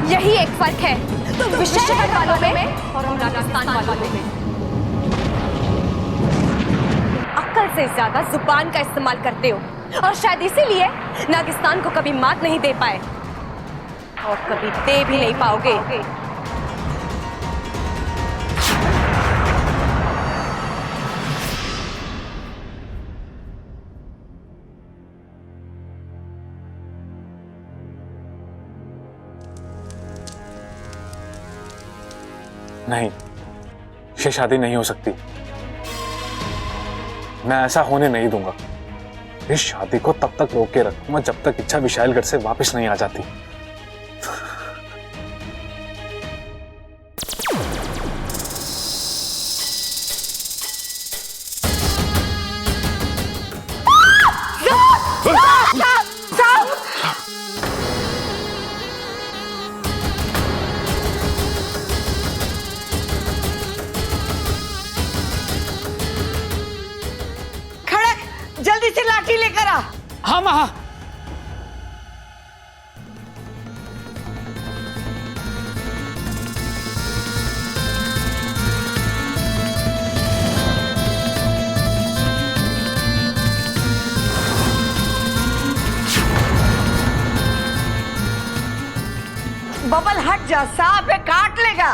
यही एक फर्क है तुम विशेषकर वालों में और हम राजस्थान वालों में। अक्ल से ज्यादा जुबान का इस्तेमाल करते हो और शायद इसीलिए नागिस्तान को कभी मात नहीं दे पाए और कभी दे भी नहीं पाओगे। नहीं, ये शादी नहीं हो सकती। मैं ऐसा होने नहीं दूंगा। इस शादी को तब तक रोक के रखूंगा जब तक इच्छा विशालगढ़ से वापस नहीं आ जाती। जल्दी से लाठी लेकर आ। हाँ माँ। बबल हट जा, सांप है, काट लेगा।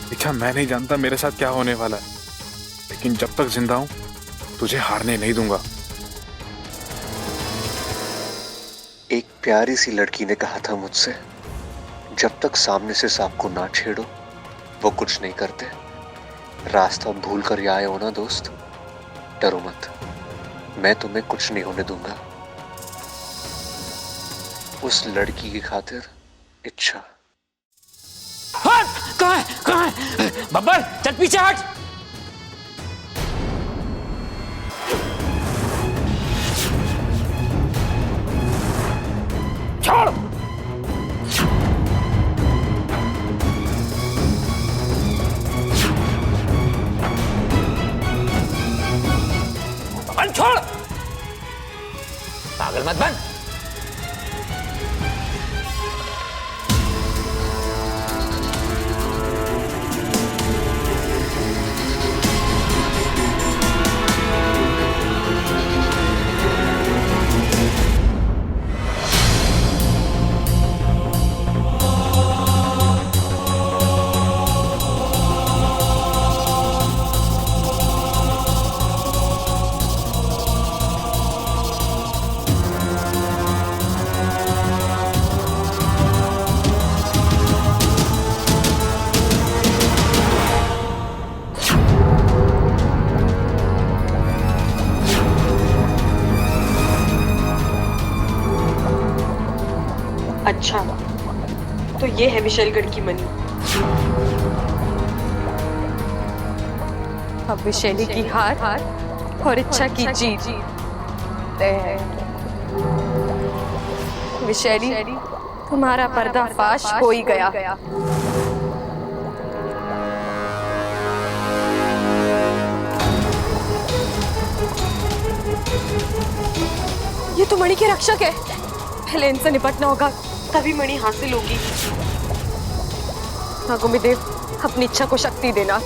देखा, मैं नहीं जानता मेरे साथ क्या होने वाला है, लेकिन जब तक जिंदा हूं तुझे हारने नहीं दूंगा। एक प्यारी सी लड़की ने कहा था मुझसे, जब तक सामने से सांप को ना छेड़ो वो कुछ नहीं करते। रास्ता भूल कर ही आए हो ना दोस्त, डरो मत, मैं तुम्हें कुछ नहीं होने दूंगा। उस लड़की की खातिर इच्छा। हट! कहाँ है? कहाँ है? बब्बर, चल पीछे हट। छोड़। बब्बर छोड़। पागल मत बन। अच्छा, तो ये है विशालगढ़ की मनी। अब विशैली की हार और इच्छा की जीत तय है। विशैली, तुम्हारा पर्दाफाश हो ही गया। ये तो मणि के रक्षक है, पहले इनसे निपटना होगा, तभी मणि हासिल होगी। नागोमी देव, अपनी इच्छा को शक्ति देना।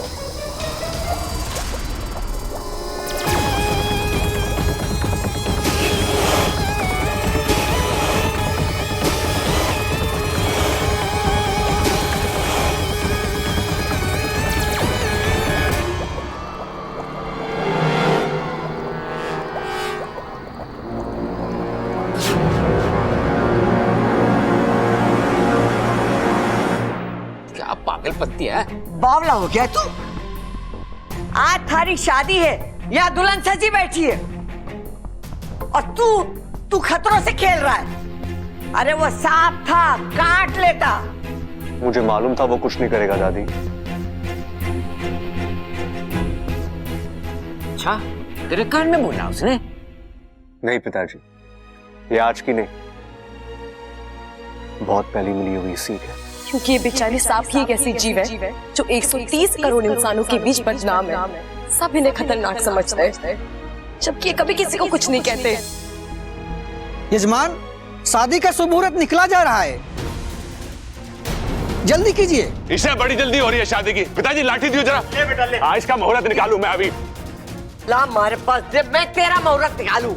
पत्ती है। बावला हो गया तू? आज थारी शादी है, यहाँ दुल्हन सजी बैठी है और तू खतरों से खेल रहा है। अरे वो सांप था, काट लेता। मुझे मालूम था वो कुछ नहीं करेगा दादी। अच्छा, तेरे कान में बोला उसने? नहीं पिताजी, ये आज की नहीं, बहुत पहले मिली हुई सीख है। क्योंकि ये बेचारी सांप ही एक ऐसी जीव है जो 130 करोड़ इंसानों के बीच बदनाम है। सब इन्हें खतरनाक समझते हैं, जबकि ये कभी किसी को कुछ नहीं कहते। यजमान, शादी का शुभ मुहूर्त निकला जा रहा है, जल्दी कीजिए। इसे बड़ी जल्दी हो रही है शादी की। पिताजी लाठी दियो जरा। ले बेटा ले। आज का मुहूर्त निकालूं मैं अभी। ला हमारे पास दे, मैं तेरा मुहूर्त निकालूं।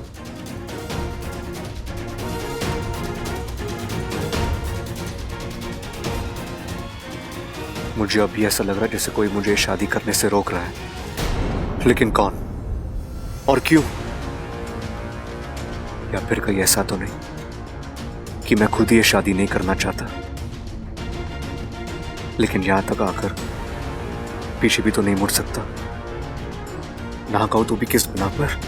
मुझे अभी ऐसा लग रहा है जैसे कोई मुझे शादी करने से रोक रहा है, लेकिन कौन और क्यों? या फिर कहीं ऐसा तो नहीं कि मैं खुद ये शादी नहीं करना चाहता, लेकिन यहां तक आकर पीछे भी तो नहीं मुड़ सकता, ना कहूं तो भी किस बिना पर।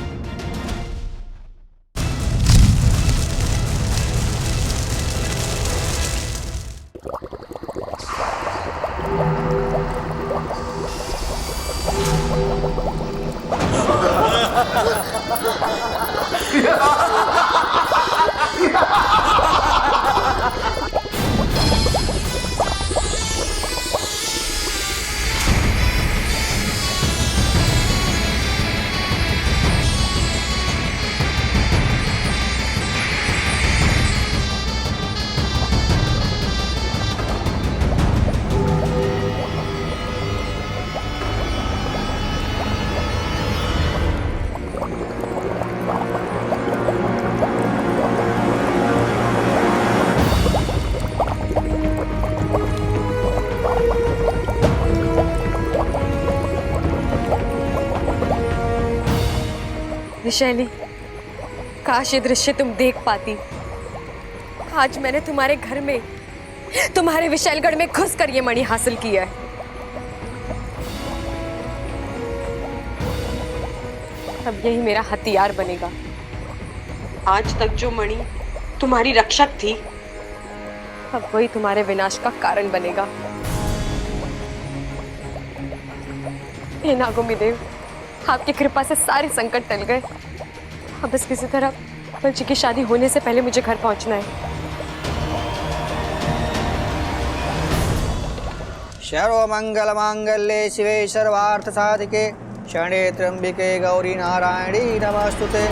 विशैली, काश ये दृश्य तुम देख पाती। आज मैंने तुम्हारे घर में, तुम्हारे विशैलगढ़ में घुसकर ये मणि हासिल किया है। अब यही मेरा हथियार बनेगा। आज तक जो मणि तुम्हारी रक्षक थी, अब वही तुम्हारे विनाश का कारण बनेगा। हे नागोमी देव, आपकी कृपा से सारे संकट टल गए। अब बस किसी तरह बल जी की शादी होने से पहले मुझे घर पहुंचना है। सर्वमंगल मांगल्ये शिवे सर्वार्थ साधिके शरणे त्र्यंबिके गौरी नारायणी नमस्तुते।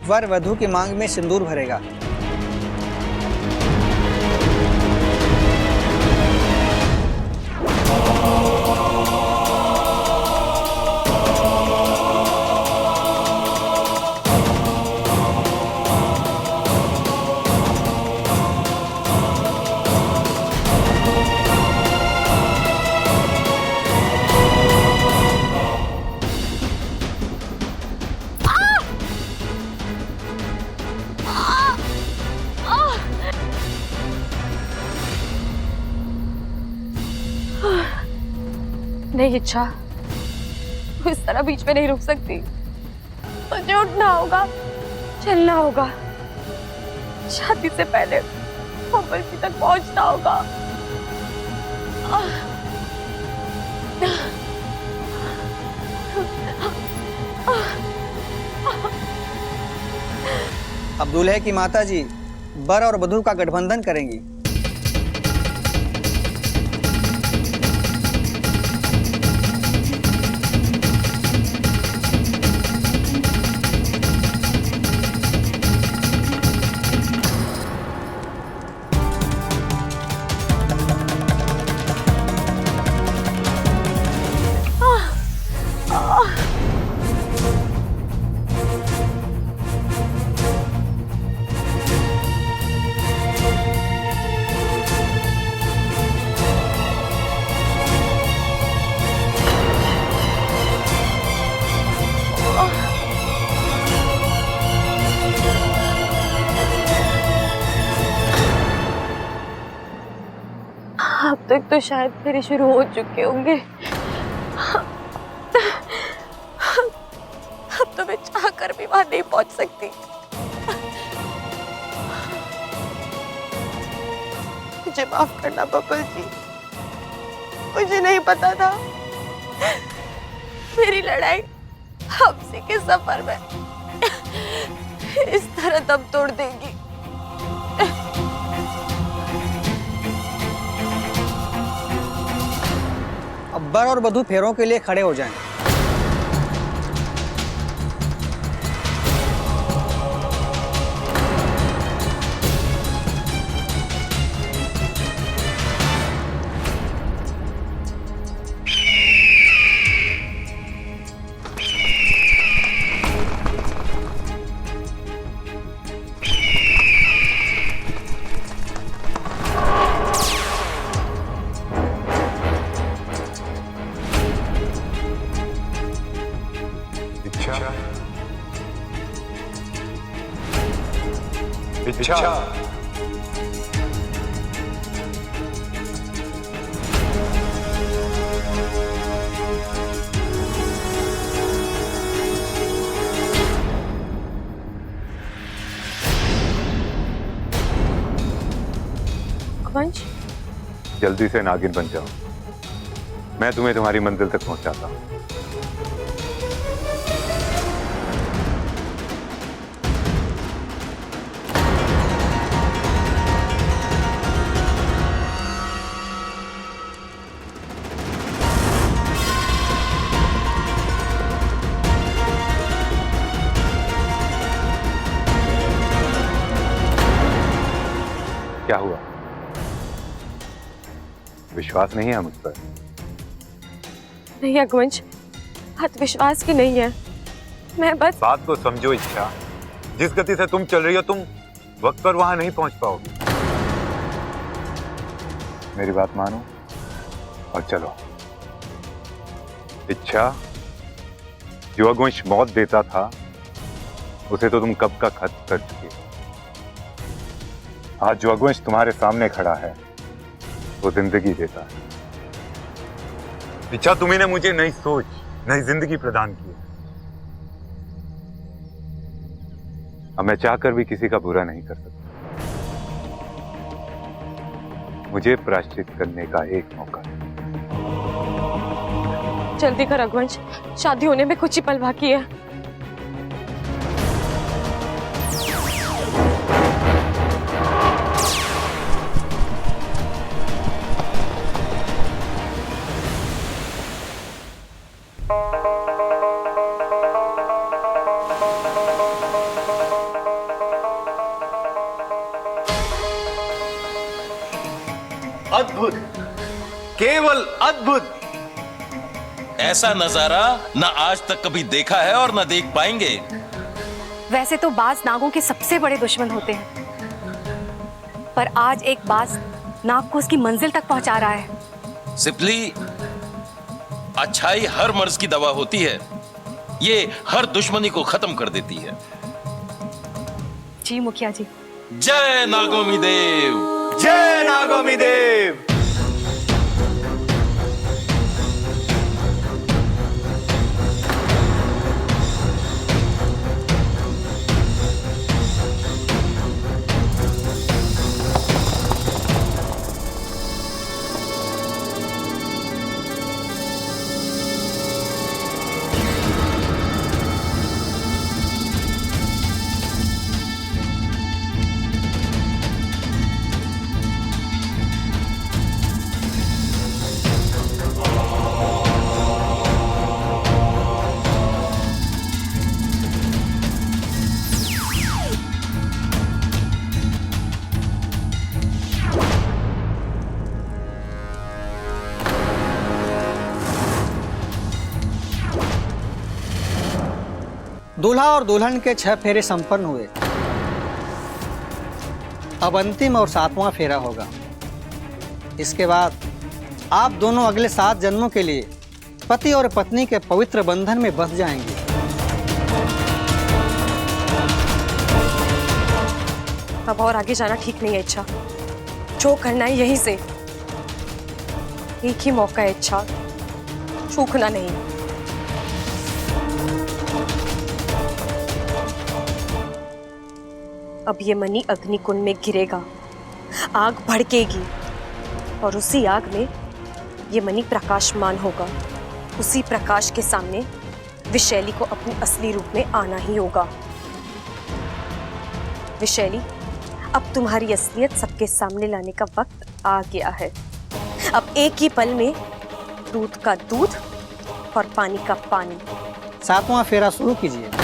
वर वधु की मांग में सिंदूर भरेगा। नहीं इच्छा, इस तरह बीच में नहीं रुक सकती। मुझे उठना होगा, चलना होगा, शादी से पहले बब्बल जी तक पहुंचना होगा। अब दूल्हे की माता जी वर और वधु का गठबंधन करेंगी। अब तक तो शायद मेरे शुरू हो चुके होंगे। अब तो मैं चाहकर भी वहां नहीं पहुंच सकती। मुझे माफ करना बब्बल जी, मुझे नहीं पता था मेरी लड़ाई आपसे के सफर में इस तरह दम तोड़ देगी। अब वर और वधु फेरों के लिए खड़े हो जाएं। इच्छा। वंश, जल्दी से नागिन बन जाओ, मैं तुम्हें तुम्हारी मंजिल तक पहुंचाता हूं। क्या हुआ? विश्वास नहीं है मुझ पर? नहीं रघुवंश, बात विश्वास की नहीं है। मैं बस बात को समझो इच्छा, जिस गति से तुम चल रही हो तुम वक्त पर वहां नहीं पहुंच पाओगे। मेरी बात मानो और चलो। इच्छा, जो रघुवंश मौत देता था उसे तो तुम कब का खत्म कर चुके हो। आज जो रघुवंश तुम्हारे सामने खड़ा है वो जिंदगी देता है। इच्छा, तुम्ही ने मुझे नई सोच, नई जिंदगी प्रदान की। अब मैं चाहकर भी किसी का बुरा नहीं कर सकता। मुझे प्रायश्चित करने का एक मौका है। जल्दी कर रघुवंश, शादी होने में कुछ ही पल बाकी है। अद्भुत, केवल अद्भुत। ऐसा नजारा न आज तक कभी देखा है और न देख पाएंगे। वैसे तो बाज नागों के सबसे बड़े दुश्मन होते हैं, पर आज एक बाज नाग को उसकी मंजिल तक पहुंचा रहा है। सिपली, अच्छाई हर मर्ज की दवा होती है। ये हर दुश्मनी को खत्म कर देती है। जी मुखिया जी। जय नागोमी देव, जय नागोमी देव। दूल्हा और दुल्हन के 6 फेरे संपन्न हुए। अब अंतिम और 7वां फेरा होगा। इसके बाद आप दोनों अगले 7 जन्मों के लिए पति और पत्नी के पवित्र बंधन में बंध जाएंगे। अब और आगे जाना ठीक नहीं है इच्छा। जो करना है यहीं से। एक ही मौका है इच्छा, चूकना नहीं। अब ये मणि अग्निकुंड में गिरेगा, आग भड़केगी और उसी आग में ये मणि प्रकाशमान होगा। उसी प्रकाश के सामने विशैली को अपने असली रूप में आना ही होगा। विशैली, अब तुम्हारी असलियत सबके सामने लाने का वक्त आ गया है। अब एक ही पल में दूध का दूध और पानी का पानी। 7वां फेरा शुरू कीजिए।